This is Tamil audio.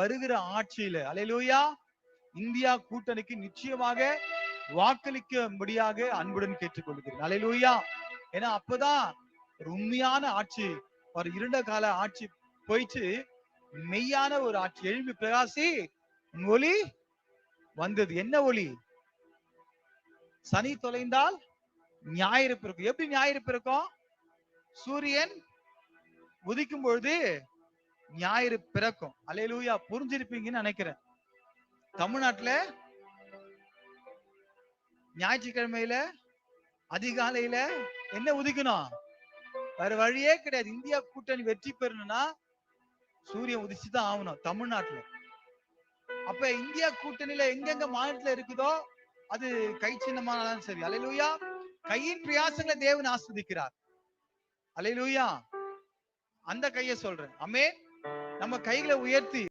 வருகிற ஆட்சியில அல்லேலூயா இந்தியா கூட்டணிக்கு நிச்சயமாக வாக்களிக்கும்படியாக அன்புடன் கேட்டுக்கொள்கிறேன். அல்லேலூயா. ஏன்னா அப்பதான் ஒரு உண்மையான ஆட்சி, ஒரு இருண்ட கால ஆட்சி போயிட்டு மெய்யான ஒரு ஆட்சி. எழும்பி பிரகாசி ஒளி வந்தது. என்ன ஒளி? சனி தொலைந்தால் ஞாயிறு பிறக்கும். எப்படி ஞாயிறு பிறக்கும்? சூரியன் உதிக்கும் பொழுது ஞாயிறு பிறக்கும். அல்லேலூயா. புரிஞ்சிருப்பீங்கன்னு நினைக்கிறேன். தமிழ்நாட்டுல ஞாயிற்றுக்கிழமையில அதிகாலையில என்ன உதிக்கணும்? வேற வழியே கிடையாது. இந்தியா கூட்டணி வெற்றி பெறணும்னா சூரியன் உதிச்சுதான் ஆகணும் தமிழ்நாட்டுல. அப்ப இந்தியா கூட்டணியில எங்கெங்க மாநிலத்துல இருக்குதோ அது கை சின்னமானாலும் சரி. அல்லேலூயா. கையின் பிரயாசங்களை தேவன் ஆஸ்வதிக்கிறார். அல்லேலூயா. அந்த கையை சொல்றேன். ஆமென். நம்ம கைகளை உயர்த்தி